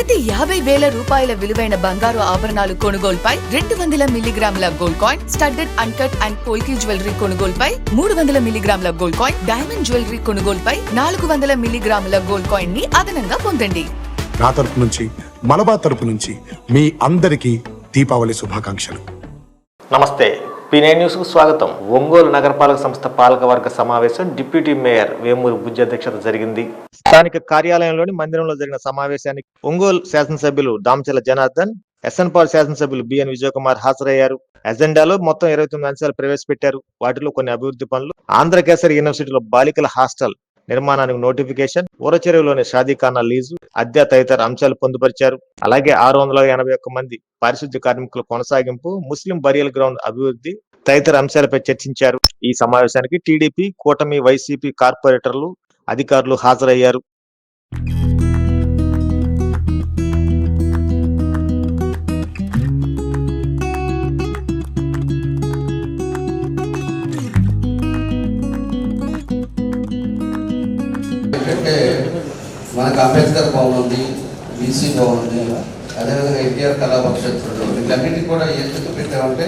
ప్రతి 50,000 రూపాయల విలువైన బంగారు ఆభరణాలు కొనుగోలుపై 200 మిల్లీగ్రాముల gold coin, studded uncut and polki jewellery కొనుగోలుపై 300 మిల్లీగ్రాముల గోల్డ్ కాయిన్, డైమండ్ జ్యువెలరీ కొనుగోలుపై 400 మిల్లీగ్రాముల గోల్డ్ కాయిన్ ని అదనంగా పొందండి. నా తరపు నుంచి, మలబార్ తరపు నుంచి మీ అందరికీ దీపావళి శుభాకాంక్షలు. నమస్తే, P9 న్యూస్ కు స్వాగతం. ఒంగోలు నగరపాలక సంస్థ పాలకవర్గ సమావేశం డిప్యూటీ మేయర్ వేమూరి బుజ్జి అధ్యక్షత జరిగింది. స్థానిక కార్యాలయంలోని మందిరంలో జరిగిన సమావేశానికి ఒంగోలు శాసనసభ్యులు దామచర్ల జనార్దన్, ఎస్ఎన్పాల్ శాసనసభ్యులు బిఎన్ విజయకుమార్ హాజరయ్యారు. ఎజెండాలో మొత్తం 29 అంశాలు ప్రవేశపెట్టారు. వాటిలో కొన్ని అభివృద్ధి పనులు, ఆంధ్రకేసరి యూనివర్సిటీలో బాలికల హాస్టల్ నిర్మాణానికి నోటిఫికేషన్, ఊరచెరువులోని షాదీఖానా లీజు, అద్దె తదితర అంశాలు పొందుపరిచారు. అలాగే 681 మంది పారిశుద్ధ్య కార్మికుల కొనసాగింపు, ముస్లిం బరియల్ గ్రౌండ్ అభివృద్ధి తదితర అంశాలపై చర్చించారు. ఈ సమావేశానికి టీడీపీ, కూటమి, వైసీపీ కార్పొరేటర్లు, అధికారులు హాజరయ్యారు. ఎందుకంటే మనకు అంబేద్కర్ భవన్ ఉంది, బీసీ భవన్ ఉంది, అదేవిధంగా ఎన్టీఆర్ కళాపక్షేత్రుడు, వీటన్నిటికీ కూడా ఎందుకు పెట్టామంటే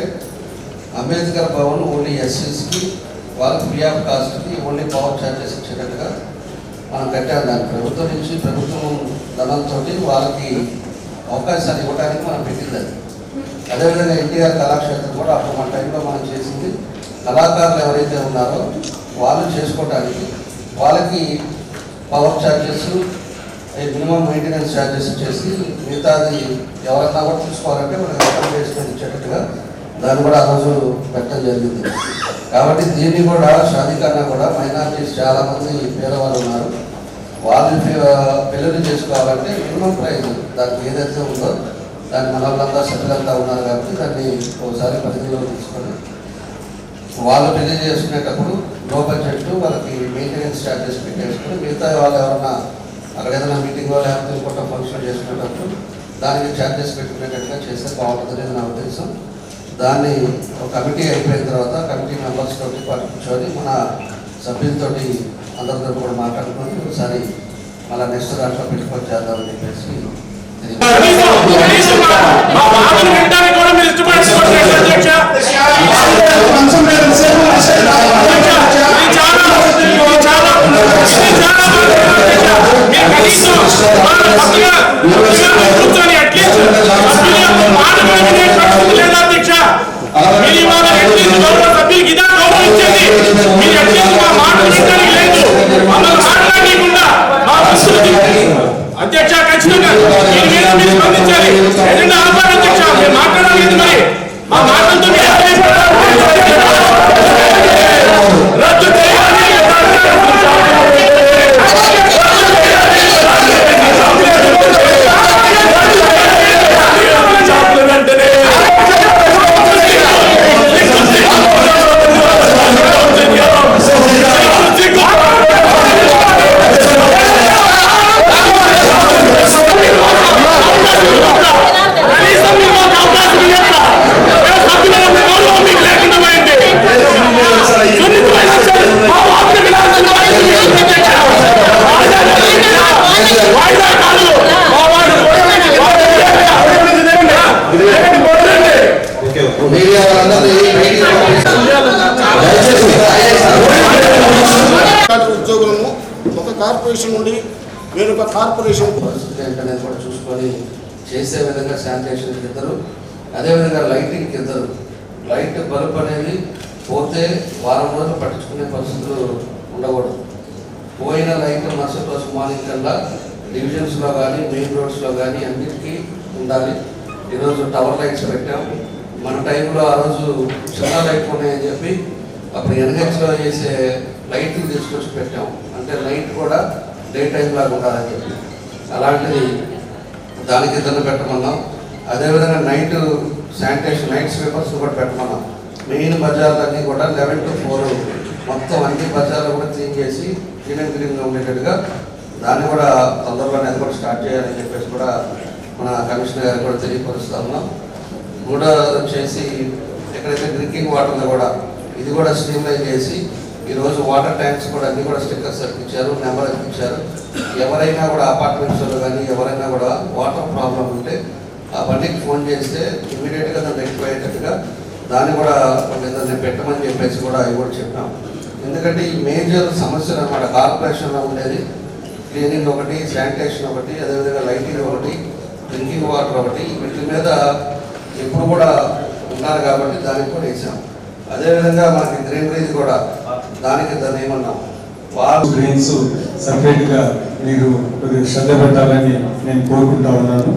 అంబేద్కర్ భవన్ ఓన్లీ ఎస్సీస్కి, వాళ్ళకి ఫ్రీ ఆఫ్ కాస్ట్కి ఓన్లీ పవర్ ఛార్జెస్ ఇచ్చేటట్టుగా మనం కట్టాము. దాన్ని ప్రభుత్వం నుంచి, ప్రభుత్వం ధనంతో వాళ్ళకి అవకాశాలు ఇవ్వడానికి మనం పెట్టింది అది. అదేవిధంగా ఎన్టీఆర్ కళాక్షేత్రం కూడా అప్పుడు మన టైంలో మనం చేసింది. కళాకారులు ఎవరైతే ఉన్నారో వాళ్ళు చేసుకోవడానికి వాళ్ళకి power charges, minimum maintenance charges చేసి మిగతాది ఎవరన్నా కూడా చూసుకోవాలంటే మనం అకామిడేషన్ ఇచ్చేటట్టుగా దాన్ని కూడా ఆ రోజు పెట్టడం జరిగింది. కాబట్టి దీన్ని కూడా షాదీఖానా కూడా మైనారిటీస్ చాలామంది పేదవాళ్ళు ఉన్నారు. వాళ్ళు పెళ్ళిళ్ళు చేసుకోవాలంటే మినిమం ప్రైజ్ దానికి ఏదైతే ఉందో దాన్ని మన వాళ్ళంతా సెటిల్ అంతా ఉన్నారు కాబట్టి దాన్ని ఒకసారి పరిధిలో తీసుకొని వాళ్ళు పెళ్లి చేసుకునేటప్పుడు లో బడ్జెట్ వాళ్ళకి మెయింటెనెన్స్ ఛార్జెస్ పెట్టేసుకుని మిగతా వాళ్ళు ఎవరన్నా అక్కడ ఏదైనా మీటింగ్ లేకపోతే ఇంకొక ఫంక్షన్ చేసుకునేటప్పుడు దానికి ఛార్జెస్ పెట్టుకునేటట్టుగా చేస్తే బాగుంటుంది అనేది నా ఉద్దేశం. దాన్ని ఒక కమిటీ అయిపోయిన తర్వాత కమిటీ మెంబర్స్ తోటి కూర్చొని మన సభ్యులతోటి అందరితో కూడా మాట్లాడుకొని ఒకసారి మళ్ళీ నెక్స్ట్ దాంట్లో పెట్టుకొని చేద్దామని చెప్పేసి అధ్యక్ష ఖచ్చితంగా స్పందించాలి. ఎజెండా ఆపాలి అధ్యక్ష, మీరు మాట్లాడాలి. మరి మా మాటలతో రద్దు చేయాలి. ఉద్యోగులను ఒక కార్పొరేషన్ నుండి వేరొక కార్పొరేషన్ పరిస్థితి ఏంటనేది కూడా చూసుకొని చేసే విధంగా శానిటేషన్కి ఇద్దరు, అదేవిధంగా లైటింగ్కి ఇద్దరు. లైట్ బల్బ్ అనేది పోతే వారం రోజులు పట్టించుకునే పరిస్థితులు ఉండకూడదు. పోయిన లైట్ మరుసటి రోజు మార్నింగ్ కల్లా డివిజన్స్లో కానీ మెయిన్ రోడ్స్లో కానీ అన్నిటికీ ఉండాలి. ఈరోజు టవర్ లైట్స్ పెట్టాం. మన టైంలో ఆ రోజు చిన్న లైట్ ఉన్నాయని చెప్పి అప్పుడు ఎన్హెచ్లో చేసే లైట్లు తీసుకొచ్చి పెట్టాం. అంటే లైట్ కూడా డే టైం లాగా ఉండాలని చెప్పి అలాంటిది దానికి ఇద్దరు పెట్టమన్నాం. అదేవిధంగా నైట్ శానిటేషన్ నైట్ స్వీపర్స్ కూడా పెట్టమన్నాం. మెయిన్ బజార్లన్నీ కూడా 11 to 4 మొత్తం అన్ని బజార్లు కూడా క్లీన్ చేసి క్లీన్గా ఉండేటట్టుగా దాన్ని కూడా తొందరలోనే అది కూడా స్టార్ట్ చేయాలని చెప్పేసి కూడా మన కమిషనర్ గారు కూడా తెలియపరుస్తూ ఉన్నాం. కూడా వచ్చేసి ఎక్కడైతే డ్రింకింగ్ వాటర్ ఉందో కూడా ఇది కూడా స్ట్రీమ్లైన్ చేసి ఈరోజు వాటర్ ట్యాంక్స్ కూడా అన్ని కూడా స్టిక్కర్స్ ఇచ్చారు, నెంబర్ ఇచ్చారు. ఎవరైనా కూడా అపార్ట్మెంట్స్లో కానీ ఎవరైనా కూడా వాటర్ ప్రాబ్లం ఉంటే ఆ బండికి ఫోన్ చేస్తే ఇమీడియట్గా దాన్ని రెక్టిఫై అయ్యేటట్టుగా దాన్ని కూడా ఏదైనా పెట్టమని చెప్పేసి కూడా అవి కూడా చెప్పాం. ఎందుకంటే ఈ మేజర్ సమస్యలు అన్నమాట. కార్పొరేషన్లో ఉండేది క్లీనింగ్ ఒకటి, శానిటేషన్ ఒకటి, అదేవిధంగా లైటింగ్ ఒకటి, డ్రింకింగ్ వాటర్ ఒకటి, వీటి మీద ఎప్పుడు కూడా ఉన్నారు కాబట్టి దానికి కూడా వేసాం. అదేవిధంగా మనకి గ్రీనరీస్ కూడా దానికి దాన్ని ఏమన్నాం గ్రీన్స్ సపరేట్గా మీరు కొద్దిగా శ్రద్ధ పెట్టాలని నేను కోరుకుంటా ఉన్నాను.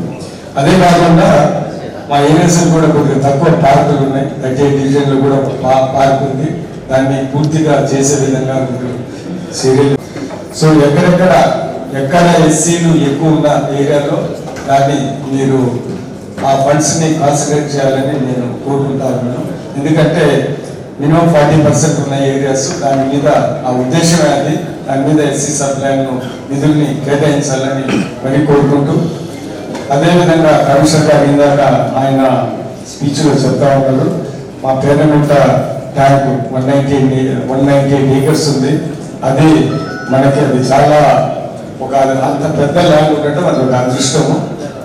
అదే కాకుండా మా ఏరియాస్ కూడా కొద్దిగా తక్కువ పార్కులు ఉన్నాయి. 38 డివిజన్లో కూడా పార్క్ ఉంది. దాన్ని పూర్తిగా చేసే విధంగా మీరు చర్యలు. సో ఎక్కడ ఎస్సీలు ఎక్కువ ఉన్న ఏరియాలో దాన్ని మీరు ఆ ఫండ్స్ని కాన్సన్ట్రేట్ చేయాలని నేను కోరుకుంటా ఉన్నాను. ఎందుకంటే మినిమం 40% ఉన్న ఏరియాస్ దాని మీద ఆ ఉద్దేశమే అది. దాని మీద ఎస్సీ సప్లైను నిధుల్ని కేటాయించాలని మరీ కోరుకుంటూ, అదేవిధంగా కమిషనర్ గారు ఇందాక ఆయన స్పీచ్లో చెప్తా ఉన్నారు. మా పేర్నగుంట ట్యాంక్ 198 ఏకర్స్ ఉంది. అది మనకి అది చాలా అంత పెద్ద ల్యాండ్ ఉండటం అది ఒక అదృష్టము.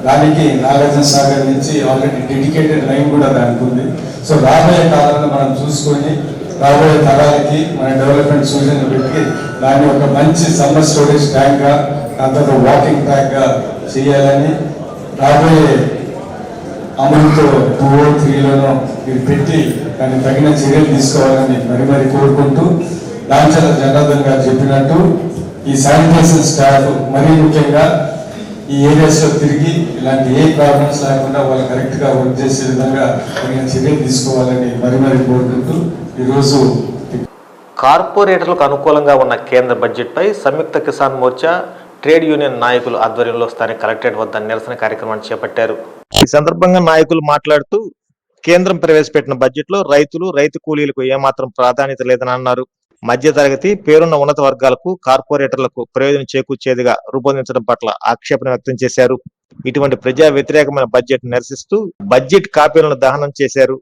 దానికి నాగార్జున సాగర్ నుంచి ఆల్రెడీ డెడికేటెడ్ లైన్ కూడా దానికి ఉంది. సో రాబోయే కాలంలో మనం చూసుకొని రాబోయే తరాలకి మన డెవలప్మెంట్ సూచనలు పెట్టి దాన్ని ఒక మంచి సమ్మర్ స్టోరేజ్ ట్యాంక్గా, దాని తర్వాత వాకింగ్ ట్రాక్గా చేయాలని రాబోయే అమలుతో 203లోనో మీరు పెట్టి దాన్ని తగిన చర్యలు తీసుకోవాలని మరి కోరుకుంటూ, దాంట్లో జనార్దన్ గారు చెప్పినట్టు ఈ శానిటేషన్ స్టాఫ్ మరీ ముఖ్యంగా ఈ ఏరియాస్లో తిరిగి ఇలాంటి ఏ ప్రాబ్లమ్స్ లేకుండా వాళ్ళు కరెక్ట్గా వర్క్ చేసే విధంగా తగిన చర్యలు తీసుకోవాలని మరి కోరుకుంటూ ఈరోజు కార్పొరేటర్లకు అనుకూలంగా ఉన్న కేంద్ర బడ్జెట్పై సంయుక్త కిసాన్ మోర్చా ట్రేడ్ యూనియన్ నాయకులు ఆధ్వర్యంలో స్థానిక కలెక్టరేట్ వద్ద నిరసన కార్యక్రమాన్ని చేపట్టారు. ఈ సందర్భంగా నాయకులు మాట్లాడుతూ కేంద్రం ప్రవేశపెట్టిన బడ్జెట్ లో రైతు కూలీలకు ఏమాత్రం ప్రాధాన్యత లేదని అన్నారు. మధ్యతరగతి పేరున్న ఉన్నత వర్గాలకు కార్పొరేటర్లకు ప్రయోజనం చేకూర్చేదిగా రూపొందించడం పట్ల ఆక్షేపణ వ్యక్తం చేశారు. ఇటువంటి ప్రజా వ్యతిరేకమైన బడ్జెట్ నిరసిస్తూ బడ్జెట్ కాపీలను దహనం చేశారు.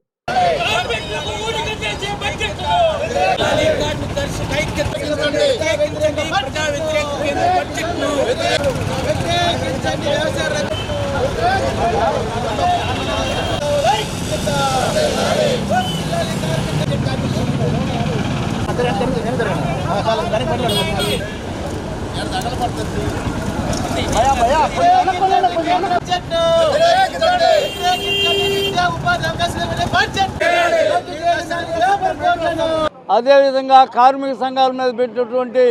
అదేవిధంగా కార్మిక సంఘాల మీద పెట్టినటువంటి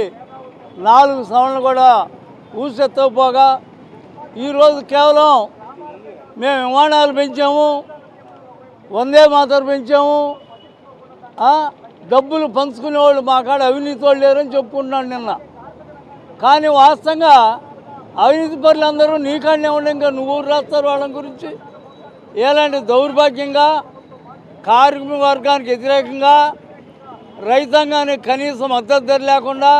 4 సవరణలు కూడా ఊసెత్తకపోగా ఈరోజు కేవలం మేము విమానాలు పెంచాము, వందే మాతరం పెంచాము, డబ్బులు పంచుకునే వాళ్ళు మా కాడ అవినీతి వాళ్ళు లేరని చెప్పుకుంటున్నాను నిన్న. కానీ వాస్తవంగా అవినీతి పరులందరూ నీ కాడనే ఉండే, ఇంకా నువ్వు రాస్తారు వాళ్ళ గురించి. ఎలాంటి దౌర్భాగ్యంగా కార్మిక వర్గానికి వ్యతిరేకంగా రైతాంగానికి కనీసం మద్దతు ధర లేకుండా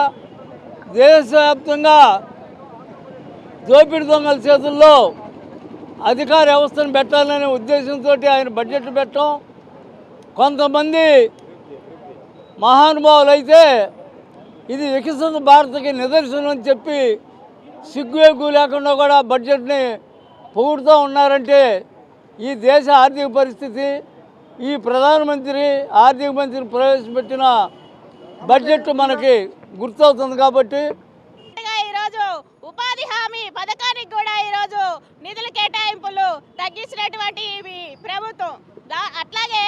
దేశవ్యాప్తంగా దోపిడీ దొంగల చేతుల్లో అధికార వ్యవస్థను పెట్టాలనే ఉద్దేశంతో ఆయన బడ్జెట్ పెట్టడం. కొంతమంది మహానుభావులు అయితే ఇది వికసిత భారత్కి నిదర్శనం అని చెప్పి సిగ్గు లేకుండా కూడా బడ్జెట్ని పొగుడుతూ ఉన్నారంటే ఈ దేశ ఆర్థిక పరిస్థితి, ఈ ప్రధానమంత్రి ఆర్థిక మంత్రి ప్రవేశపెట్టిన బడ్జెట్ మనకి గుర్తవుతుంది. కాబట్టి ఈరోజు ఉపాధి హామీ పథకానికి కూడా ఈరోజు నిధుల కేటాయింపులు తగ్గించినటువంటి ప్రభుత్వం. అట్లాగే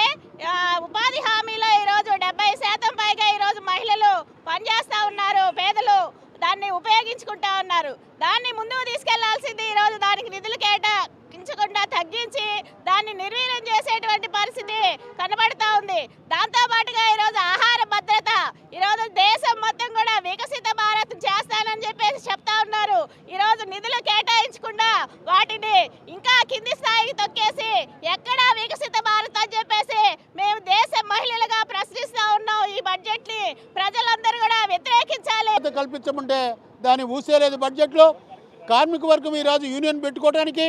ఉపాధి హామీలో ఈరోజు 70% పైగా ఈరోజు మహిళలు పనిచేస్తూ ఉన్నారు, పేదలు దాన్ని ఉపయోగించుకుంటా ఉన్నారు. దాన్ని ముందుకు తీసుకెళ్లాల్సింది ఈరోజు దానికి నిధులు కేటాయించకుండా తగ్గించి దాన్ని నిర్వీర్యం చేసేటువంటి పరిస్థితి కనబడుతూ ఉంది. దాంతోపాటుగా ఈరోజు ఆహార భద్రత, ఈరోజు దేశం మొత్తం కూడా వికసిత భారత్ చేస్తానని చెప్పేసి చెప్తా ఉన్నారు. ఈరోజు నిధులు కేటాయించకుండా వాటిని ఇంకా కింది స్థాయికి తొక్కేసి ఎక్కడా వికసిత భారత్ అని చెప్పేసి మేము దేశ మహిళలుగా ప్రశ్నిస్తా ఉన్నాం. ఈ బడ్జెట్ ని ప్రజలందరూ కూడా వ్యతిరేకించాలి. కల్పించమంటే దాన్ని ఊసేలేదు. బడ్జెట్లో కార్మిక వర్గం ఈరోజు యూనియన్ పెట్టుకోవడానికి,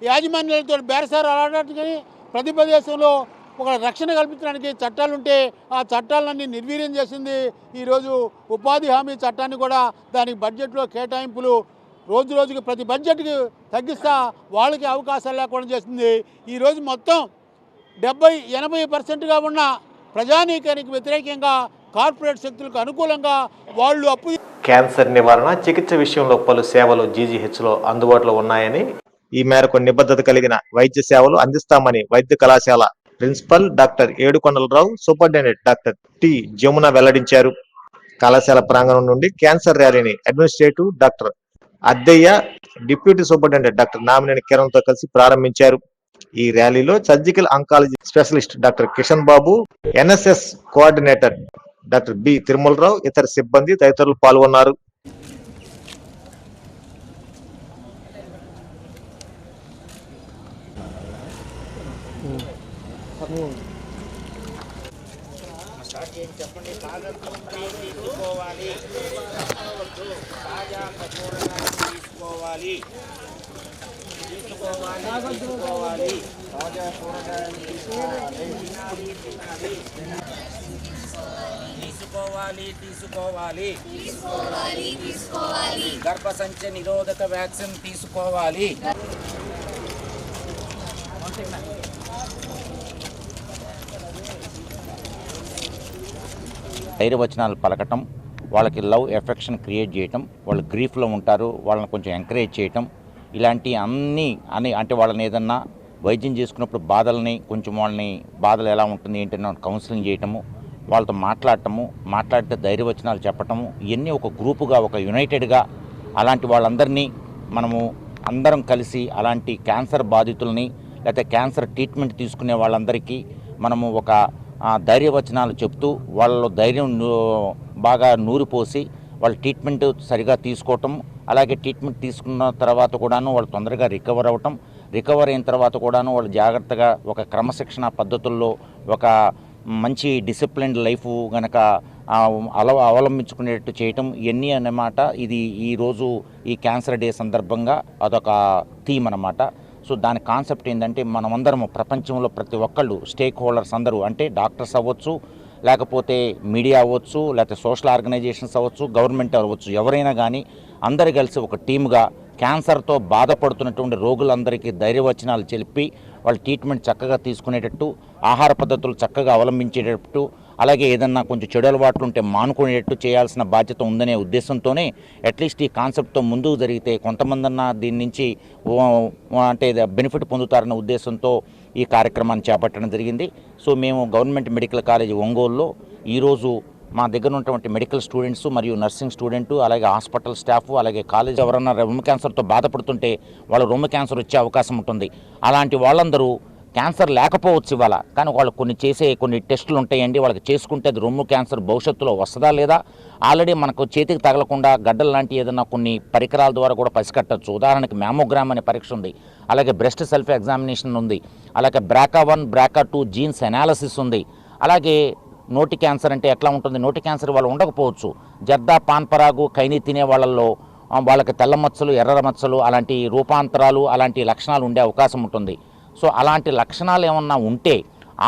యాజమాన్యాలతో బేరసారు ఆడటానికి ప్రతి ప్రదేశంలో ఒక రక్షణ కల్పించడానికి చట్టాలుంటే ఆ చట్టాలన్నీ నిర్వీర్యం చేసింది. ఈరోజు ఉపాధి హామీ చట్టాన్ని కూడా దానికి బడ్జెట్లో కేటాయింపులు రోజు రోజుకి ప్రతి బడ్జెట్కి తగ్గిస్తా వాళ్ళకి అవకాశాలు లేకుండా చేసింది. ఈరోజు మొత్తం 70-80%గా ఉన్న ప్రజానీకానికి వ్యతిరేకంగా కార్పొరేట్ శక్తులకు అనుకూలంగా వాళ్ళు అప్పు. క్యాన్సర్ నివారణ చికిత్స విషయంలో పలు సేవలు జీజీహెచ్లో అందుబాటులో ఉన్నాయని, ఈ మేరకు నిబద్ధత కలిగిన వైద్య సేవలు అందిస్తామని వైద్య కళాశాల principal doctor Edukondalarao, superintendent doctor T Jamuna వెల్లడించారు. కళాశాల ప్రాంగణం నుండి క్యాన్సర్ ర్యాలీని administrative doctor Addayya, deputy superintendent doctor Namineni Kiran తో కలిసి ప్రారంభించారు. ఈ ర్యాలీలో surgical oncology specialist doctor Kishan Babu, NSS coordinator doctor B Tirumalarao, ఇతర సిబ్బంది తదితరులు పాల్గొన్నారు. తీసుకోవాలి గర్భసంచి నిరోధక వ్యాక్సిన్ తీసుకోవాలి. ధైర్యవచనాలు పలకటం, వాళ్ళకి లవ్ ఎఫెక్షన్ క్రియేట్ చేయటం, వాళ్ళు గ్రీఫ్లో ఉంటారు, వాళ్ళని కొంచెం ఎంకరేజ్ చేయటం, ఇలాంటి అన్నీ అంటే వాళ్ళని ఏదన్నా వైద్యం చేసుకున్నప్పుడు బాధల్ని కొంచెం వాళ్ళని బాధలు ఎలా ఉంటుంది ఏంటన్నా కౌన్సిలింగ్ చేయటము, వాళ్ళతో మాట్లాడితే ధైర్యవచనాలు చెప్పటము, ఇవన్నీ ఒక గ్రూపుగా ఒక యునైటెడ్గా అలాంటి వాళ్ళందరినీ మనము అందరం కలిసి అలాంటి క్యాన్సర్ బాధితుల్ని లేకపోతే క్యాన్సర్ ట్రీట్మెంట్ తీసుకునే వాళ్ళందరికీ మనము ఒక ధైర్యవచనాలు చెప్తూ వాళ్ళలో ధైర్యం బాగా నూరిపోసి వాళ్ళ ట్రీట్మెంట్ సరిగా తీసుకోవటం, అలాగే ట్రీట్మెంట్ తీసుకున్న తర్వాత కూడాను వాళ్ళు తొందరగా రికవర్ అయిన తర్వాత కూడాను వాళ్ళు జాగ్రత్తగా ఒక క్రమశిక్షణ పద్ధతుల్లో ఒక మంచి డిసిప్లిన్డ్ లైఫ్ గనక అవలంబించుకునేటట్టు చేయటం, ఇవన్నీ అన్నమాట. ఇది ఈరోజు ఈ క్యాన్సర్ డే సందర్భంగా అదొక థీమ్ అన్నమాట. సో దాని కాన్సెప్ట్ ఏంటంటే మనమందరము ప్రపంచంలో ప్రతి ఒక్కళ్ళు స్టేక్ హోల్డర్స్ అందరూ, అంటే డాక్టర్స్ అవ్వచ్చు, లేకపోతే మీడియా అవ్వచ్చు, లేకపోతే సోషల్ ఆర్గనైజేషన్స్ అవ్వచ్చు, గవర్నమెంట్ అవ్వచ్చు, ఎవరైనా కానీ అందరు కలిసి ఒక టీమ్గా క్యాన్సర్తో బాధపడుతున్నటువంటి రోగులందరికీ ధైర్యవచనాలు చెప్పి వాళ్ళ ట్రీట్మెంట్ చక్కగా తీసుకునేటట్టు, ఆహార పద్ధతులు చక్కగా అవలంబించేటట్టు, అలాగే ఏదన్నా కొంచెం చెడు అలవాట్లు ఉంటే మానుకునేటట్టు చేయాల్సిన బాధ్యత ఉందనే ఉద్దేశంతోనే అట్లీస్ట్ ఈ కాన్సెప్ట్తో ముందుకు జరిగితే కొంతమందన్నా దీని నుంచి అంటే బెనిఫిట్ పొందుతారన్న ఉద్దేశంతో ఈ కార్యక్రమాన్ని చేపట్టడం జరిగింది. సో మేము గవర్నమెంట్ మెడికల్ కాలేజ్ ఒంగోలులో ఈరోజు మా దగ్గర ఉన్నటువంటి మెడికల్ స్టూడెంట్స్ మరియు నర్సింగ్ స్టూడెంట్, అలాగే హాస్పిటల్ స్టాఫ్, అలాగే కాలేజ్ ఎవరన్నా రొమ్ము క్యాన్సర్తో బాధపడుతుంటే వాళ్ళు రొమ్ము క్యాన్సర్ వచ్చే అవకాశం ఉంటుంది. అలాంటి వాళ్ళందరూ క్యాన్సర్ లేకపోవచ్చు ఇవాళ, కానీ వాళ్ళు కొన్ని టెస్టులు ఉంటాయండి, వాళ్ళకి చేసుకుంటే అది రొమ్ము క్యాన్సర్ భవిష్యత్తులో వస్తుందా లేదా, ఆల్రెడీ మనకు చేతికి తగలకుండా గడ్డలు లాంటి ఏదైనా కొన్ని పరికరాల ద్వారా కూడా పసికట్టచ్చు. ఉదాహరణకి మ్యామోగ్రామ్ అనే పరీక్ష ఉంది, అలాగే బ్రెస్ట్ సెల్ఫ్ ఎగ్జామినేషన్ ఉంది, అలాగే BRCA1 BRCA2 జీన్స్ అనాలిసిస్ ఉంది. అలాగే నోటి క్యాన్సర్ అంటే ఎట్లా ఉంటుంది, నోటి క్యాన్సర్ వాళ్ళు ఉండకపోవచ్చు, జర్దా పాన్ పరాగు ఖైనీ తినే వాళ్ళల్లో వాళ్ళకి తెల్ల మచ్చలు, ఎర్ర మచ్చలు, అలాంటి రూపాంతరాలు, అలాంటి లక్షణాలు ఉండే అవకాశం ఉంటుంది. సో అలాంటి లక్షణాలు ఏమన్నా ఉంటే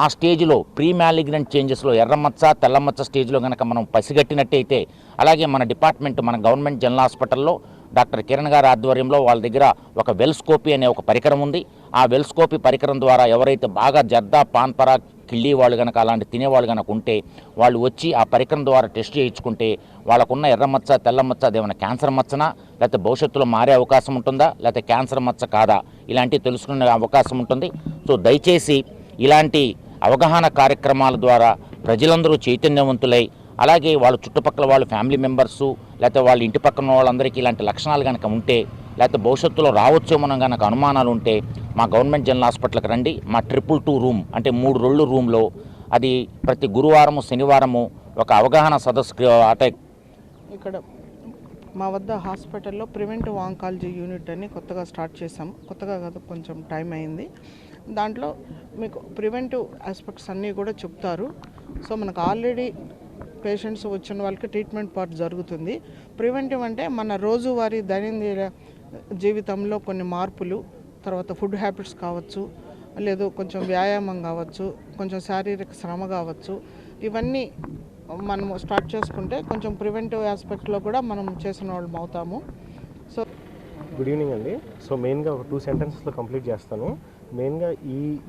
ఆ స్టేజ్లో ప్రీ మ్యాలిగ్నెంట్ చేంజెస్లో ఎర్రమచ్చ తెల్లమచ్చ స్టేజ్లో కనుక మనం పసిగట్టినట్టయితే, అలాగే మన డిపార్ట్మెంట్ మన గవర్నమెంట్ జనరల్ హాస్పిటల్లో డాక్టర్ కిరణ్ గారి ఆధ్వర్యంలో వాళ్ళ దగ్గర ఒక వెల్స్కోపీ అనే ఒక పరికరం ఉంది. ఆ వెల్స్కోపీ పరికరం ద్వారా ఎవరైతే బాగా జర్దా పాన్ పరాగ్ కిళ్ళి వాళ్ళు కనుక అలాంటి తినేవాళ్ళు కనుక ఉంటే వాళ్ళు వచ్చి ఆ పరికరం ద్వారా టెస్ట్ చేయించుకుంటే వాళ్ళకున్న ఎర్రమచ్చ తెల్లమచ్చ అదేమైనా క్యాన్సర్ మచ్చనా, లేకపోతే భవిష్యత్తులో మారే అవకాశం ఉంటుందా, లేకపోతే క్యాన్సర్ మచ్చ కాదా, ఇలాంటివి తెలుసుకునే అవకాశం ఉంటుంది. సో దయచేసి ఇలాంటి అవగాహన కార్యక్రమాల ద్వారా ప్రజలందరూ చైతన్యవంతులై, అలాగే వాళ్ళ చుట్టుపక్కల వాళ్ళ ఫ్యామిలీ మెంబర్సు లేకపోతే వాళ్ళ ఇంటి పక్కన వాళ్ళందరికీ ఇలాంటి లక్షణాలు కనుక ఉంటే, లేకపోతే భవిష్యత్తులో రావచ్చేమో కనుక అనుమానాలు ఉంటే మా గవర్నమెంట్ జనరల్ హాస్పిటల్కి రండి. మా 222 రూమ్ అంటే 3 రోళ్ళు రూమ్లో అది ప్రతి గురువారము శనివారము ఒక అవగాహన సదస్సు ఇక్కడ మా వద్ద హాస్పిటల్లో ప్రివెంటివ్ ఆంకాలజీ యూనిట్ అని కొత్తగా స్టార్ట్ చేసాం. కొత్తగా కాదు, కొంచెం టైం అయింది. దాంట్లో మీకు ప్రివెంటివ్ ఆస్పెక్ట్స్ అన్నీ కూడా చెప్తారు. సో మనకు ఆల్రెడీ పేషెంట్స్ వచ్చిన వాళ్ళకి ట్రీట్మెంట్ పార్ట్ జరుగుతుంది. ప్రివెంటివ్ అంటే మన రోజువారీ దైనందిన జీవితంలో కొన్ని మార్పులు, తర్వాత ఫుడ్ హ్యాబిట్స్ కావచ్చు, లేదు కొంచెం వ్యాయామం కావచ్చు, కొంచెం శారీరక శ్రమ కావచ్చు, ఇవన్నీ మనము స్టార్ట్ చేసుకుంటే కొంచెం ప్రివెంటివ్ ఆస్పెక్ట్లో కూడా మనం చేసిన వాళ్ళం అవుతాము. సో గుడ్ ఈవినింగ్ అండి. సో మెయిన్గా ఒక 2 సెంటెన్సెస్లో కంప్లీట్ చేస్తాను. మెయిన్గా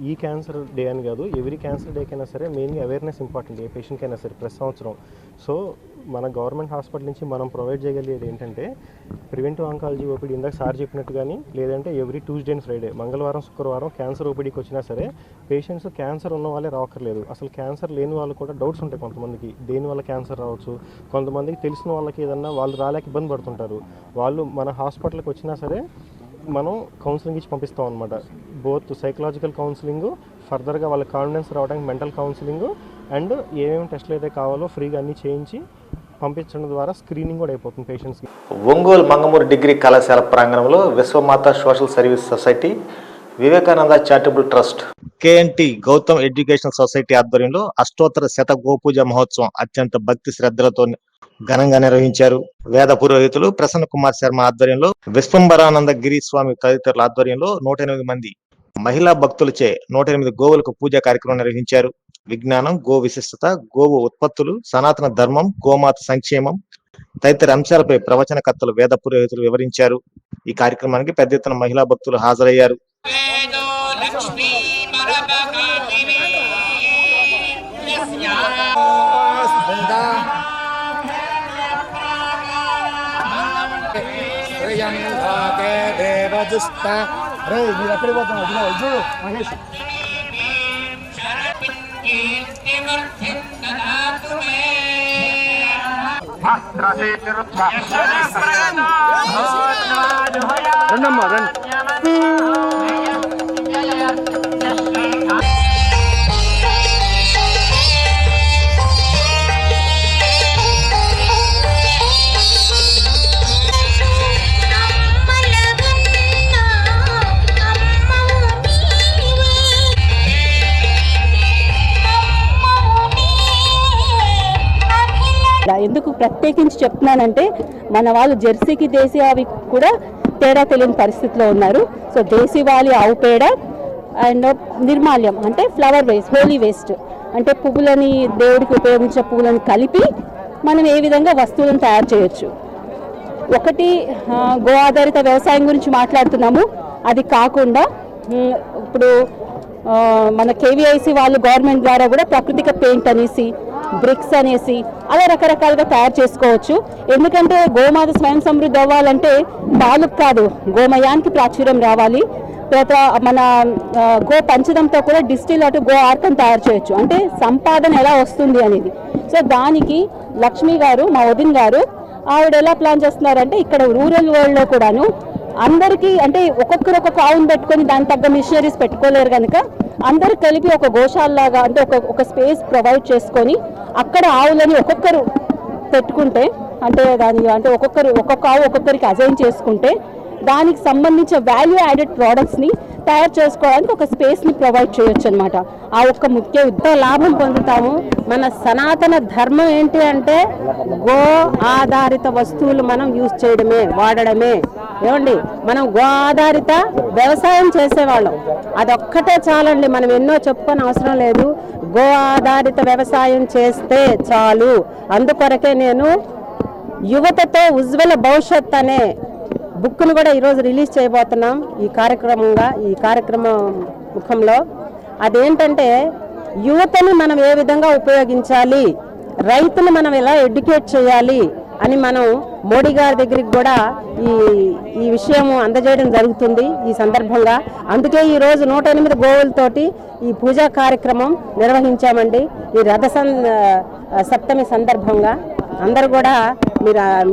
ఈ క్యాన్సర్ డే అని కాదు, ఎవ్రీ క్యాన్సర్ డేకైనా సరే మెయిన్గా అవేర్నెస్ ఇంపార్టెంట్, ఏ పేషెంట్కైనా సరే ప్రతి సంవత్సరం. సో మన గవర్నమెంట్ హాస్పిటల్ నుంచి మనం ప్రొవైడ్ చేయగలిగేది ఏంటంటే ప్రివెంటివ్ ఆంకాలజీ ఓపీడీ, ఇందాక సార్ చెప్పినట్టు కానీ, లేదంటే ఎవ్రీ ట్యూస్డే అండ్ ఫ్రైడే, మంగళవారం శుక్రవారం క్యాన్సర్ ఓపీడీకి వచ్చినా సరే పేషెంట్స్ క్యాన్సర్ ఉన్న వాళ్ళే రావక్కర్లేదు, అసలు క్యాన్సర్ లేని వాళ్ళు కూడా డౌట్స్ ఉంటాయి కొంతమందికి, దేనివల్ల క్యాన్సర్ రావచ్చు, కొంతమందికి తెలిసిన వాళ్ళకి ఏదన్నా వాళ్ళు రాలేక ఇబ్బంది పడుతుంటారు, వాళ్ళు మన హాస్పిటల్కి వచ్చినా సరే మనం కౌన్సిలింగ్ ఇచ్చి పంపిస్తాం అనమాట. బోత్ సైకలాజికల్ కౌన్సిలింగ్, ఫర్దర్గా వాళ్ళ కాన్ఫిడెన్స్ రావడానికి మెంటల్ కౌన్సిలింగ్, అండ్ ఏమేమి టెస్టులు అయితే కావాలో ఫ్రీగా అన్నీ చేయించి పంపించడం ద్వారా స్క్రీనింగ్ కూడా అయిపోతుంది పేషెంట్స్కి. ఒంగోలు మంగమూరు డిగ్రీ కళాశాల ప్రాంగణంలో Vishwamata social service society, Vivekananda charitable trust, KNT Gautam educational society ఆధ్వర్యంలో అష్టోత్తర శత గోపూజ మహోత్సవం అత్యంత భక్తి శ్రద్ధలతో ఘనంగా నిర్వహించారు. వేద పురోహితులు ప్రసన్న కుమార్ శర్మ ఆధ్వర్యంలో, విశ్వంబరానంద గిరిస్వామి తదితరుల ఆధ్వర్యంలో 108 మంది మహిళా భక్తులచే 108 గోవులకు పూజా కార్యక్రమం నిర్వహించారు. విజ్ఞానం, గో విశిష్టత, గోవు ఉత్పత్తులు, సనాతన ధర్మం, గోమాత సంక్షేమం తదితర అంశాలపై ప్రవచనకర్తలు, వేద పురోహితులు వివరించారు. ఈ కార్యక్రమానికి పెద్ద ఎత్తున మహిళా భక్తులు హాజరయ్యారు. ఎందుకు ప్రత్యేకించి చెప్తున్నానంటే మన వాళ్ళు జెర్సీకి దేశీ ఆవి కూడా తేడా తెలియని పరిస్థితిలో ఉన్నారు. సో దేశీవాలి ఆవు పేడ అండ్ నిర్మాల్యం అంటే ఫ్లవర్ వేస్ట్, హోలీ వేస్ట్ అంటే పువ్వులని, దేవుడికి ఉపయోగించే పువ్వులను కలిపి మనం ఏ విధంగా వస్తువులను తయారు చేయొచ్చు. ఒకటి గో ఆధారిత వ్యవసాయం గురించి మాట్లాడుతున్నాము, అది కాకుండా ఇప్పుడు మన కేవీఐసి వాళ్ళు గవర్నమెంట్ ద్వారా కూడా ప్రాకృతిక పెయింట్ అనేసి, బ్రిక్స్ అనేసి అలా రకరకాలుగా తయారు చేసుకోవచ్చు. ఎందుకంటే గోమాత స్వయం సమృద్ధి అవ్వాలంటే పాలకు కాదు, గోమయానికి ప్రాచుర్యం రావాలి. తర్వాత మన గో పంచదంతో కూడా డిస్టిల్ అటు గో ఆర్కం తయారు చేయొచ్చు. అంటే సంపాదన ఎలా వస్తుంది అనేది. సో దానికి లక్ష్మి గారు, మా వదిన్ గారు, ఆవిడ ఎలా ప్లాన్ చేస్తున్నారంటే ఇక్కడ రూరల్ వరల్డ్లో కూడాను అందరికీ అంటే ఒక్కొక్కరు ఒక్కొక్క ఆవును పెట్టుకొని దాని తగ్గ మిషనరీస్ పెట్టుకోలేరు కనుక అందరు కలిపి ఒక గోశాలలాగా అంటే ఒక స్పేస్ ప్రొవైడ్ చేసుకొని అక్కడ ఆవులని ఒక్కొక్కరు పెట్టుకుంటే అంటే ఒక్కొక్క ఆవు ఒక్కొక్కరికి అజైన్ చేసుకుంటే దానికి సంబంధించిన వాల్యూ యాడెడ్ ప్రోడక్ట్స్ని తయారు చేసుకోవడానికి ఒక స్పేస్ని ప్రొవైడ్ చేయొచ్చు అనమాట. ఆ ఒక్క ముఖ్య లాభం పొందుతాము. మన సనాతన ధర్మం ఏంటి అంటే గో ఆధారిత వస్తువులు మనం యూజ్ చేయడమే, వాడడమే. ఏమండి, మనం గో ఆధారిత వ్యవసాయం చేసేవాళ్ళం, అదొక్కటే చాలండి. మనం ఎన్నో చెప్పుకొని అవసరం లేదు. గో ఆధారిత వ్యవసాయం చేస్తే చాలు. అందుకొరకే నేను యువతతో ఉజ్వల భవిష్యత్ అనే బుక్ను కూడా ఈరోజు రిలీజ్ చేయబోతున్నాం ఈ కార్యక్రమం ముఖంలో. అదేంటంటే యువతని మనం ఏ విధంగా ఉపయోగించాలి, రైతును మనం ఎలా ఎడ్యుకేట్ చేయాలి అని మనం మోడీ గారి దగ్గరికి కూడా ఈ విషయం అందజేయడం జరుగుతుంది ఈ సందర్భంగా. అందుకే ఈరోజు 108 గోవులతోటి ఈ పూజా కార్యక్రమం నిర్వహించామండి ఈ రథ సప్తమి సందర్భంగా. అందరూ కూడా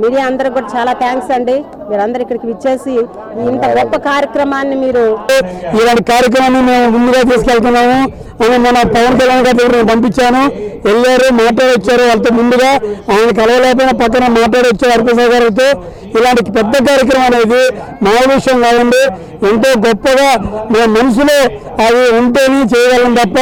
మీడియా అందరికి కూడా చాలా థ్యాంక్స్ అండి. మీరందరూ ఇక్కడికి విచ్చేసి ఇంత గొప్ప కార్యక్రమాన్ని మీరు ఇలాంటి కార్యక్రమాన్ని మేము ముందుగా తీసుకెళ్తున్నాము అని మన పవన్ కళ్యాణ్ గారి దగ్గర పంపించాను. వెళ్ళారు, మాట్లాడొచ్చారు. వాళ్ళతో ముందుగా ఆయన కలవలేకపోయినా పక్కన మాట్లాడొచ్చారు హరిప్రసాద్ గారితో. ఇలాంటి పెద్ద కార్యక్రమం అనేది మామూలు విషయం కాదండి. ఎంతో గొప్పగా మన మనసులో అది ఉంటేనే చేయగలం తప్ప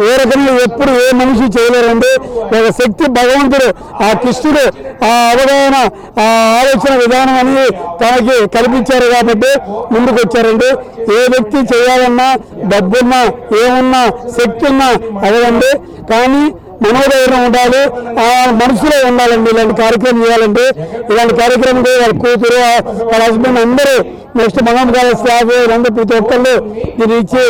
ఏ రకంగా ఎప్పుడు ఏ మనిషి చేయలేరండి. ఒక శక్తి భగవంతుడు, ఆ కృష్ణుడు ఆ అవగాహన, ఆ ఆలోచన విధానం అనేది తనకి కల్పించారు కాబట్టి ముందుకు వచ్చారండి. ఏ వ్యక్తి చేయాలన్నా, డబ్బున్నా, ఏమున్నా, శక్తి ఉన్నా అవ్వదండి. కానీ మనోధైర్యం ఉండాలి, ఆ మనసులో ఉండాలండి. ఇలాంటి కార్యక్రమం చేయాలంటే ఇలాంటి కార్యక్రమం వాళ్ళ కూతురు, వాళ్ళ హస్బెండ్ అందరూ నెక్స్ట్ మనం కాదు స్టాఫ్ వీళ్ళందరూ ప్రతి ఒక్కళ్ళు దీన్ని ఇచ్చి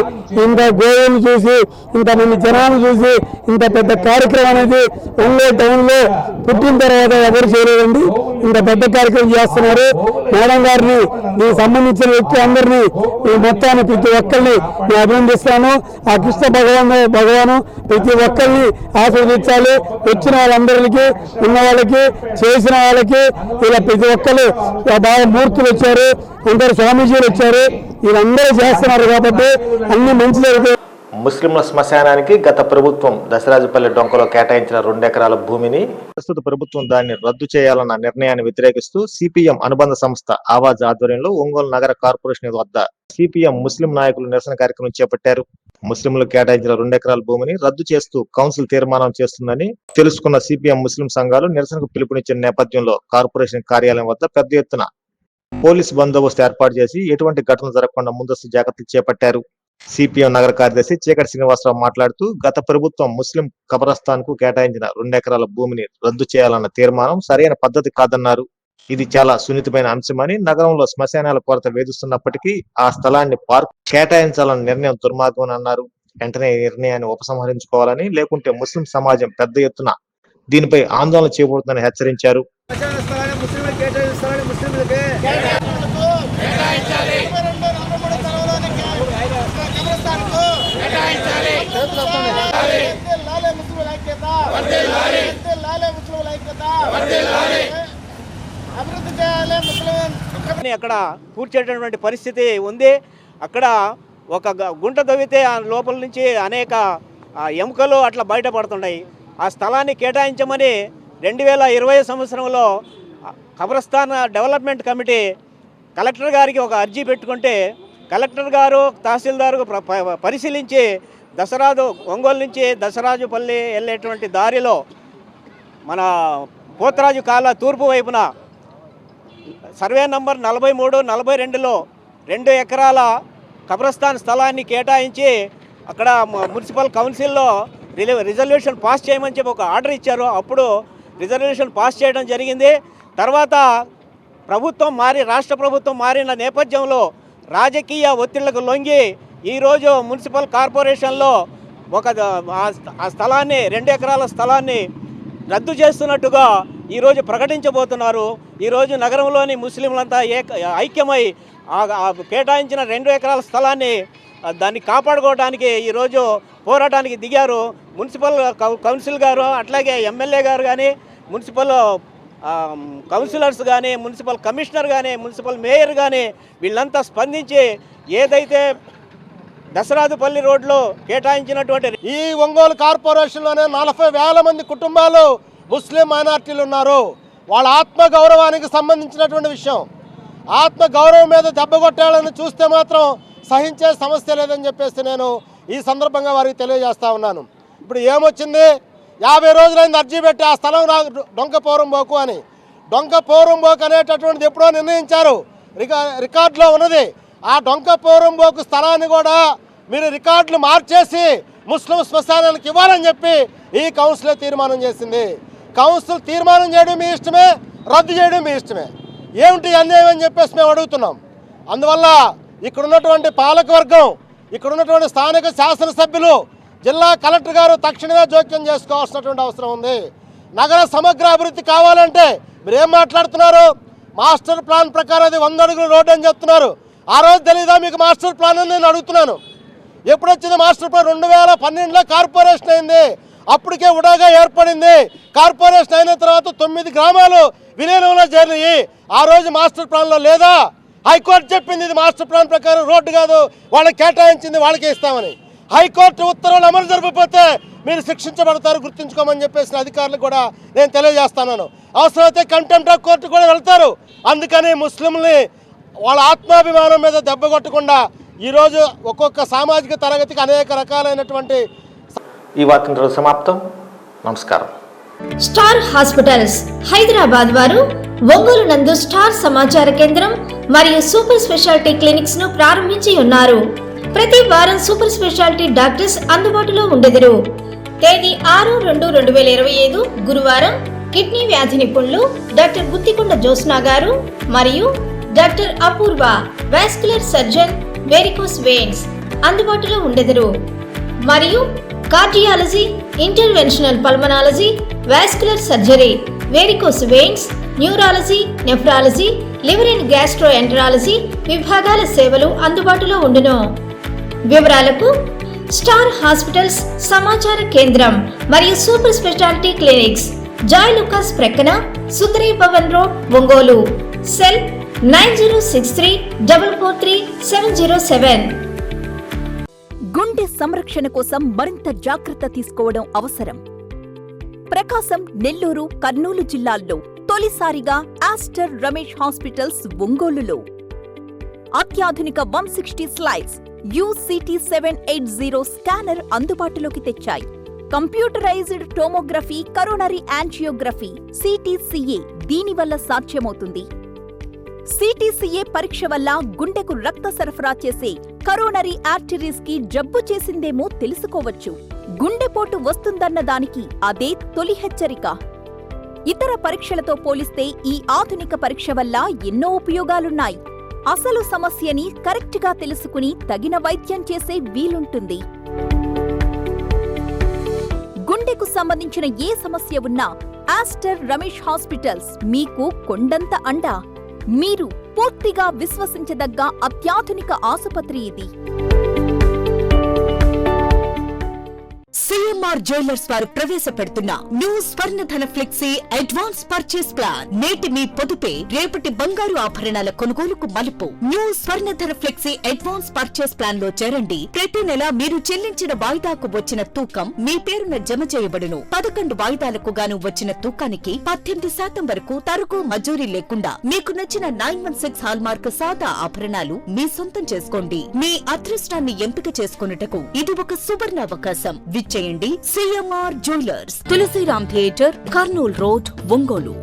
ఇంత గోవులు చూసి, ఇంతమంది జనాలు చూసి ఇంత పెద్ద కార్యక్రమం అనేది ఒంగోలు టౌన్లో పుట్టిన తర్వాత ఎవరు చేయలేదండి. ఇంత పెద్ద కార్యక్రమం చేస్తున్నారు. మేడం గారిని, దీనికి సంబంధించిన వ్యక్తి అందరినీ, ఈ మొత్తాన్ని ప్రతి ఒక్కరిని నేను అభినందిస్తాను. ఆ కృష్ణ భగవాను ప్రతి ఒక్కరిని ఆశీర్వదించాలి. వచ్చిన వాళ్ళందరికీ, ఉన్న వాళ్ళకి, చేసిన వాళ్ళకి, ఇలా ప్రతి ఒక్కరు బాగా మూర్తులు వచ్చారు, అందరు స్వామీజీలు వచ్చారు, వీళ్ళందరూ చేస్తున్నారు కాబట్టి అన్ని మంచి జరుగుతాయి. ముస్లింల శ్మశానానికి గత ప్రభుత్వం దశరాజుపల్లి డొంకలో కేటాయించిన 2 ఎకరాల భూమిని ప్రస్తుత ప్రభుత్వం దాన్ని రద్దు చేయాలన్న నిర్ణయాన్ని వ్యతిరేకిస్తూ సిపిఎం అనుబంధ సంస్థ ఆవాజ్ ఆధ్వర్యంలో ఒంగోలు నగర కార్పొరేషన్ వద్ద సిపిఎం ముస్లిం నాయకులు నిరసన కార్యక్రమం చేపట్టారు. ముస్లింలు కేటాయించిన 2 ఎకరాల భూమిని రద్దు చేస్తూ కౌన్సిల్ తీర్మానం చేస్తుందని తెలుసుకున్న సిపిఎం ముస్లిం సంఘాలు నిరసనకు పిలుపునిచ్చిన నేపథ్యంలో కార్పొరేషన్ కార్యాలయం వద్ద పెద్ద ఎత్తున పోలీసు బందోబస్తు ఏర్పాటు చేసి ఎటువంటి ఘటన జరగకుండా ముందస్తు జాగ్రత్తలు చేపట్టారు. సిపిఎం నగర కార్యదర్శి చీకటి శ్రీనివాసరావు మాట్లాడుతూ గత ప్రభుత్వం ముస్లిం కబరస్థాన్ కు కేటాయించిన 2 ఎకరాల భూమిని రద్దు చేయాలన్న తీర్మానం సరైన పద్ధతి కాదన్నారు. ఇది చాలా సున్నితమైన అంశమని, నగరంలో శ్మశానాల కొరత వేధిస్తున్నప్పటికీ ఆ స్థలాన్ని పార్క్ కేటాయించాలన్న నిర్ణయం దుర్మార్గం అని అన్నారు. వెంటనే ఈ నిర్ణయాన్ని ఉపసంహరించుకోవాలని, లేకుంటే ముస్లిం సమాజం పెద్ద ఎత్తున దీనిపై ఆందోళన చేపడుతుందని హెచ్చరించారు. అక్కడ పూడ్చేటటువంటి పరిస్థితి ఉంది. అక్కడ ఒక గుంట తవ్వితే ఆ లోపల నుంచి అనేక ఎముకలు అట్లా బయటపడుతున్నాయి. ఆ స్థలాన్ని కేటాయించమని 2020 సంవత్సరంలో కబ్రస్థాన్ డెవలప్మెంట్ కమిటీ కలెక్టర్ గారికి ఒక అర్జీ పెట్టుకుంటే కలెక్టర్ గారు తహసీల్దారు పరిశీలించి ఒంగోలు నుంచి దశరాజుపల్లి వెళ్ళేటువంటి దారిలో మన పోతరాజు కాల తూర్పు వైపున సర్వే నంబర్ 43, 42లో 2 ఎకరాల కబ్రస్థాన్ స్థలాన్ని కేటాయించి అక్కడ మున్సిపల్ కౌన్సిల్లో రిజల్యూషన్ పాస్ చేయమని చెప్పి ఒక ఆర్డర్ ఇచ్చారు. అప్పుడు రిజల్యూషన్ పాస్ చేయడం జరిగింది. తర్వాత రాష్ట్ర ప్రభుత్వం మారిన నేపథ్యంలో రాజకీయ ఒత్తిళ్లకు లొంగి ఈరోజు మున్సిపల్ కార్పొరేషన్లో ఆ స్థలాన్ని 2 ఎకరాల స్థలాన్ని రద్దు చేస్తున్నట్టుగా ఈరోజు ప్రకటించబోతున్నారు. ఈరోజు నగరంలోని ముస్లింలంతా ఐక్యమై కేటాయించిన 2 ఎకరాల స్థలాన్ని దాన్ని కాపాడుకోవడానికి ఈరోజు పోరాటానికి దిగారు. మున్సిపల్ కౌన్సిల్ గారు, అట్లాగే ఎమ్మెల్యే గారు కానీ, మున్సిపల్ కౌన్సిలర్స్ కానీ, మున్సిపల్ కమిషనర్ కానీ, మున్సిపల్ మేయర్ కానీ వీళ్ళంతా స్పందించి ఏదైతే దశరాజుపల్లి రోడ్లో కేటాయించినటువంటి ఈ ఒంగోలు కార్పొరేషన్లోనే 40,000 మంది కుటుంబాలు ముస్లిం మైనార్టీలు ఉన్నారు. వాళ్ళ ఆత్మగౌరవానికి సంబంధించినటువంటి విషయం. ఆత్మగౌరవం మీద దెబ్బ కొట్టాలని చూస్తే మాత్రం సహించే సమస్య లేదని చెప్పేసి నేను ఈ సందర్భంగా వారికి తెలియజేస్తా ఉన్నాను. ఇప్పుడు ఏమొచ్చింది, 50 రోజులైంది అర్జీ పెట్టి ఆ స్థలం డొంక పోరంబోకు అని. డొంక పోరంబోకు అనేటటువంటిది ఎప్పుడో నిర్ణయించారు, రికార్డులో ఉన్నది. ఆ డొంక పోరంబోకు స్థలాన్ని కూడా మీరు రికార్డులు మార్చేసి ముస్లిం శ్మశానానికి ఇవ్వాలని చెప్పి ఈ కౌన్సిల్ తీర్మానం చేసింది. కౌన్సిల్ తీర్మానం చేయడం మీ ఇష్టమే, రద్దు చేయడం మీ ఇష్టమే. ఏమిటి అన్యాయం అని చెప్పేసి మేము అడుగుతున్నాం. అందువల్ల ఇక్కడ ఉన్నటువంటి పాలకవర్గం, ఇక్కడ ఉన్నటువంటి స్థానిక శాసనసభ్యులు, జిల్లా కలెక్టర్ గారు తక్షణమే జోక్యం చేసుకోవాల్సినటువంటి అవసరం ఉంది. నగర సమగ్ర అభివృద్ధి కావాలంటే మీరు ఏం మాట్లాడుతున్నారు? మాస్టర్ ప్లాన్ ప్రకారం అది 100 అడుగుల రోడ్డు అని చెప్తున్నారు. ఆ రోజు తెలీదా మీకు మాస్టర్ ప్లాన్ అని నేను అడుగుతున్నాను. ఎప్పుడు వచ్చింది మాస్టర్ ప్లాన్? 2012లో కార్పొరేషన్ అయింది. అప్పటికే ఉడాగా ఏర్పడింది. కార్పొరేషన్ అయిన తర్వాత 9 గ్రామాలు విలీనంలో చేరినాయి. ఆ రోజు మాస్టర్ ప్లాన్లో లేదా? హైకోర్టు చెప్పింది ఇది మాస్టర్ ప్లాన్ ప్రకారం రోడ్డు కాదు, వాళ్ళకి కేటాయించింది వాళ్ళకే ఇస్తామని. హైకోర్టు ఉత్తర్వులు అమలు జరపకపోతే మీరు శిక్షించబడతారు, గుర్తుంచుకోమని చెప్పేసిన అధికారులకు కూడా నేను తెలియజేస్తున్నాను. అవసరమైతే కంటెంప్ట్ ఆఫ్ కోర్టు కూడా వెళ్తారు. అందుకని ముస్లింలని వాళ్ళ ఆత్మాభిమానం మీద దెబ్బ కొట్టకుండా ఈరోజు ఒక్కొక్క సామాజిక తరగతికి అనేక రకాలైనటువంటి ఈ వార్త సమాప్తం. నమస్కారం. స్టార్ హాస్పిటల్స్ హైదరాబాద్ వారు ఒంగోలు నందు స్టార్ సమాచార కేంద్రం మరియు సూపర్ స్పెషాలిటీ క్లినిక్స్ ను ప్రారంభించి ఉన్నారు. ప్రతి వారం సూపర్ స్పెషాలిటీ డాక్టర్స్ అందుబాటులో ఉండెదరు. తేదీ 6/2/2025 గురువారం కిడ్నీ వ్యాధి నిపుణులు డాక్టర్ గుత్తికొండ జ్యోత్స్నా గారు మరియు డాక్టర్ అపూర్వ వాస్కులర్ సర్జన్ వెరికోస్ వెయిన్స్ అందుబాటులో ఉండెదరు. మరియు cardiology, interventional pulmonology, vascular surgery, varicose veins, neurology, nephrology, liver and gastroenterology విభాగాల సేవలు అందుబాటులో ఉండును. వివరాలకు స్టార్ హాస్పిటల్స్ సమాచార కేంద్రం మరియు super speciality clinics, Joy Lukas ప్రక్కన, సుందరీ భవన్ రోడ్, ఒంగోలు. సెల్ 9063443707. గుండె సంరక్షణ కోసం మరింత జాగ్రత్త తీసుకోవడం అవసరం. ప్రకాశం, నెల్లూరు, కర్నూలు జిల్లాల్లో తొలిసారిగా ఆస్టర్ రమేష్ హాస్పిటల్స్ ఒంగోలులో అత్యాధునిక 160 స్లైడ్స్ UCT 780 స్కానర్ అందుబాటులోకి తెచ్చాయి. Computerised tomography, coronary angiography, CTCA దీనివల్ల సాధ్యమవుతుంది. CTCA పరీక్ష వల్ల గుండెకు రక్త సరఫరా చేసే కరోనరీ ఆర్టరీస్ కి జబ్బు చేసిందేమో తెలుసుకోవచ్చు. గుండెపోటు వస్తుందన్న దానికి అదే తొలి హెచ్చరిక. ఇతర పరీక్షలతో పోలిస్తే ఈ ఆధునిక పరీక్ష వల్ల ఎన్నో ఉపయోగాలున్నాయి. అసలు సమస్యని కరెక్ట్గా తెలుసుకుని తగిన వైద్యం చేసే వీలుంటుంది. గుండెకు సంబంధించిన ఏ సమస్య ఉన్నా ఆస్టర్ రమేష్ హాస్పిటల్స్ మీకు కొండంత అండ. మీరు పూర్తిగా విశ్వసించదగ్గ అత్యాధునిక ఆసుపత్రి ఇది. CMR జ్యువెలర్స్ వారు ప్రవేశపెడుతున్న new Swarnadhana flexi advance purchase plan. నేటి మీ పొదుపే రేపటి బంగారు ఆభరణాల కొనుగోలుకు మలుపు. New Swarnadhana flexi advance purchase plan లో చేరండి. ప్రతి నెల మీరు చెల్లించిన వాయిదాకు వచ్చిన తూకం మీ పేరున జమ చేయబడును. 11 వాయిదాలకు గాను వచ్చిన తూకానికి 18% వరకు తరుగు మజూరీ లేకుండా మీకు నచ్చిన 916 హాల్మార్క్ సాదా ఆభరణాలు మీ సొంతం చేసుకోండి. మీ అదృష్టాన్ని ఎంపిక చేసుకొనుటకు ఇది ఒక సువర్ణావకాశం. విచ్చేయండి CMR jewellers, Tulsiram theatre, Kurnool road, Ongole.